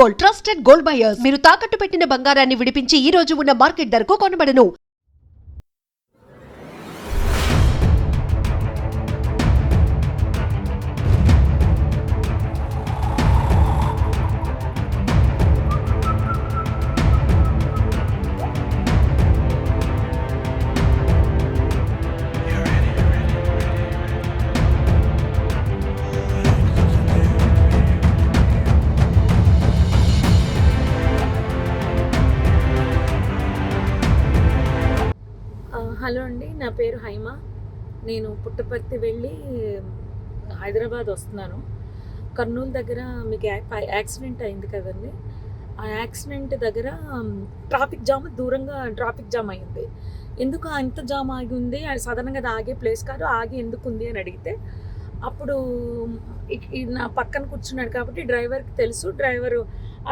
Gold, trusted gold buyers. మీరు తాకట్టు పెట్టిన బంగారాన్ని విడిపించి ఈ రోజు ఉన్న మార్కెట్ ధరకు కొనబడను. హలో అండి, నా పేరు హైమ. నేను పుట్టపర్తి వెళ్ళి హైదరాబాద్ వస్తున్నాను. కర్నూలు దగ్గర మీకు యాక్సిడెంట్ అయింది కదండి. ఆ యాక్సిడెంట్ దగ్గర దూరంగా ట్రాఫిక్ జామ్ అయింది. ఎందుకు అంత జామ్ ఆగి ఉంది? అది సాధారణంగా అది ఆగే ప్లేస్ కాదు. ఆగి ఎందుకు ఉంది అని అడిగితే అప్పుడు నా పక్కన కూర్చున్నాడు కాబట్టి డ్రైవర్కి తెలుసు. డ్రైవరు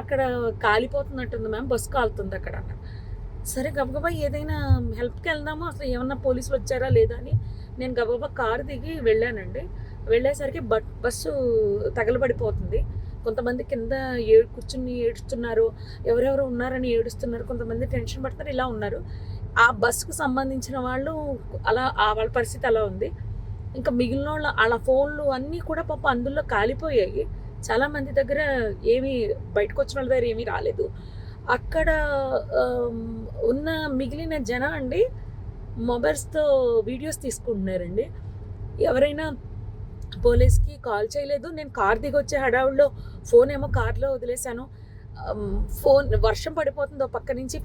అక్కడ కాలిపోతున్నట్టుంది మ్యామ్, బస్సు కాలుతుంది అక్కడ అన్న. సరే గబగబా ఏదైనా హెల్ప్కి వెళ్దామా, అసలు ఏమన్నా పోలీసులు వచ్చారా లేదా అని నేను గబగబా కారు దిగి వెళ్ళానండి. వెళ్ళేసరికి బస్సు తగలబడిపోతుంది. కొంతమంది కింద కూర్చుని ఏడుస్తున్నారు, ఎవరెవరు ఉన్నారని ఏడుస్తున్నారు, కొంతమంది టెన్షన్ పడుతున్నారు, ఇలా ఉన్నారు. ఆ బస్సుకు సంబంధించిన వాళ్ళు అలా వాళ్ళ పరిస్థితి అలా ఉంది. ఇంకా మిగిలిన వాళ్ళు వాళ్ళ ఫోన్లు అన్నీ కూడా పాప అందులో కాలిపోయాయి. చాలామంది దగ్గర ఏమీ బయటకు వచ్చిన వాళ్ళ దగ్గర ఏమీ రాలేదు. అక్కడ ఉన్న మిగిలిన జనం అండి మొబైల్స్తో వీడియోస్ తీసుకుంటున్నారండి. ఎవరైనా పోలీస్కి కాల్ చేయలేదు. నేను కార్ దిగి వచ్చే హడావుల్లో ఫోన్ ఏమో కార్లో వదిలేశాను. వర్షం పడిపోతుందో పక్క నుంచి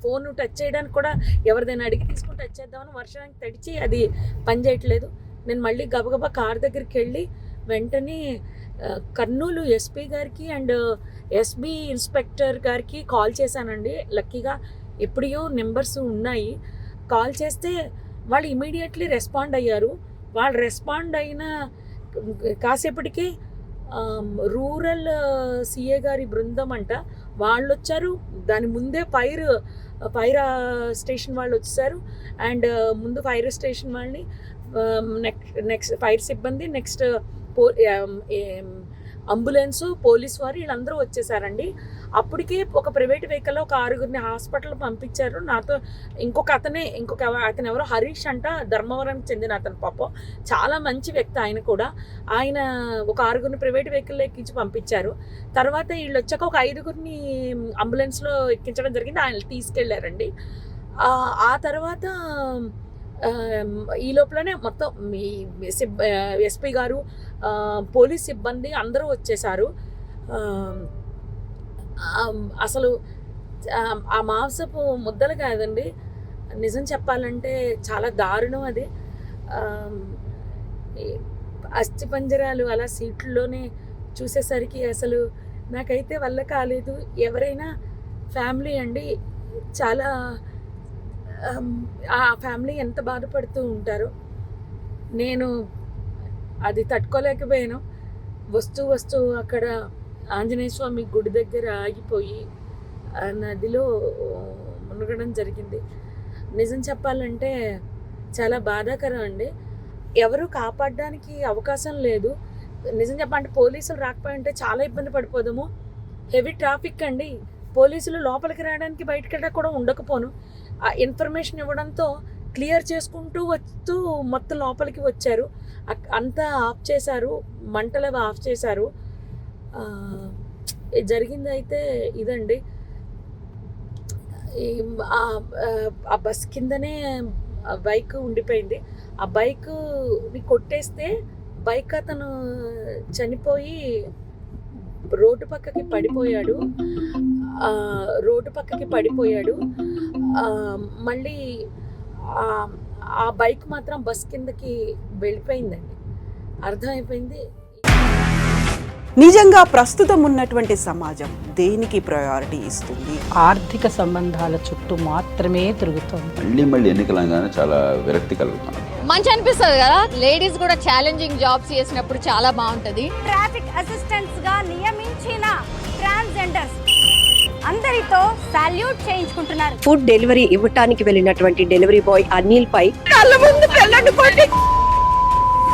ఫోన్ టచ్ చేయడానికి కూడా ఎవరిదైనా అడిగి తీసుకుని టచ్ చేద్దామని వర్షానికి తడిచి అది పని చేయట్లేదు. నేను మళ్ళీ గబగబా కార్ దగ్గరికి వెళ్ళి వెంటనే కర్నూలు ఎస్పీ గారికి అండ్ ఎస్బీ ఇన్స్పెక్టర్ గారికి కాల్ చేశానండి. లక్కీగా ఎప్పుడో నెంబర్స్ ఉన్నాయి. కాల్ చేస్తే వాళ్ళు ఇమీడియట్లీ రెస్పాండ్ అయ్యారు. వాళ్ళు రెస్పాండ్ అయిన కాసేపటికి రూరల్ సిఏ గారి బృందం అంట వాళ్ళు వచ్చారు. దాని ముందే ఫైర్ స్టేషన్ వాళ్ళు వచ్చేసారు. అండ్ ముందు ఫైర్ స్టేషన్ వాళ్ళని నెక్స్ట్ ఫైర్ సిబ్బంది, నెక్స్ట్ అంబులెన్సు, పోలీస్ వారు వీళ్ళందరూ వచ్చేసారండి. అప్పటికే ఒక ప్రైవేట్ వెహికల్లో ఒక 6గురిని హాస్పిటల్ పంపించారు. నాతో ఇంకొక అతను ఎవరో హరీష్ అంట, ధర్మవరానికి చెందిన అతను. పాపం చాలా మంచి వ్యక్తి ఆయన కూడా. ఆయన ఒక 6గురిని ప్రైవేట్ వెహికల్లో ఎక్కించి పంపించారు. తర్వాత వీళ్ళు వచ్చాక ఒక 5గురిని అంబులెన్స్లో ఎక్కించడం జరిగింది. ఆయన తీసుకెళ్లారండి. ఆ తర్వాత ఈ లోపలనే మొత్తం ఎస్పీ గారు, పోలీస్ సిబ్బంది అందరూ వచ్చేసారు. అసలు ఆ మాంసపు ముద్దలు కాదండి, నిజం చెప్పాలంటే చాలా దారుణం అది. అస్థిపంజరాలు అలా సీట్లలోనే చూసేసరికి అసలు నాకైతే వల్ల కాలేదు. ఎవరైనా ఫ్యామిలీ అండి, చాలా ఆ ఫ్యామిలీ ఎంత బాధపడుతూ ఉంటారో. నేను అది తట్టుకోలేకపోయాను. వస్తూ అక్కడ ఆంజనేయ స్వామి గుడి దగ్గర ఆగిపోయి నదిలో మునగడం జరిగింది. నిజం చెప్పాలంటే చాలా బాధాకరం అండి. ఎవరు కాపాడడానికి అవకాశం లేదు. నిజం చెప్పాలంటే పోలీసులు రాకపోయింటే చాలా ఇబ్బంది పడిపోదాము. హెవీ ట్రాఫిక్ అండి. పోలీసులు లోపలికి రావడానికి బయటకి కూడా ఉండకపోను. ఆ ఇన్ఫర్మేషన్ ఇవ్వడంతో క్లియర్ చేసుకుంటూ వస్తూ మొత్తం లోపలికి వచ్చారు. అంతా ఆఫ్ చేశారు, మంటలు ఆఫ్ చేశారు. జరిగింది అయితే ఇదండి. ఆ బస్ కిందనే బైక్ ఉండిపోయింది. ఆ బైక్ని కొట్టేస్తే బైక్ అతను చనిపోయి రోడ్డు పక్కకి పడిపోయాడు. మళ్ళీ ఆ బైక్ మాత్రం బస్ కిందకి వెళ్ళిపోయిందండి. అర్థమైపోయింది. నిజంగా ప్రస్తుతం ఉన్నటువంటి సమాజం దేనికి ప్రయారిటీ ఇస్తుంది? ఆర్థిక సంబంధాల చుట్టూ మాత్రమే తిరుగుతుంది. మళ్ళీ ఎన్నికలంగానే చాలా విరక్తి కలుగుతాం. మంచి అనిపిస్తుంది కదా, లేడీస్ కూడా ఛాలెంజింగ్ జాబ్స్ చేసినప్పుడు చాలా బాగుంటది. ట్రాఫిక్ అసిస్టెంట్స్ గా నియమించిన ట్రాన్స్జెండర్స్ అందరితో సాల్యూట్ చేయించుకుంటున్నారు. ఫుడ్ డెలివరీ ఇవ్వటానికి వెళ్ళినటువంటి డెలివరీ బాయ్ అనిల్ పై కళ్ళ ముందు పెళ్ళండి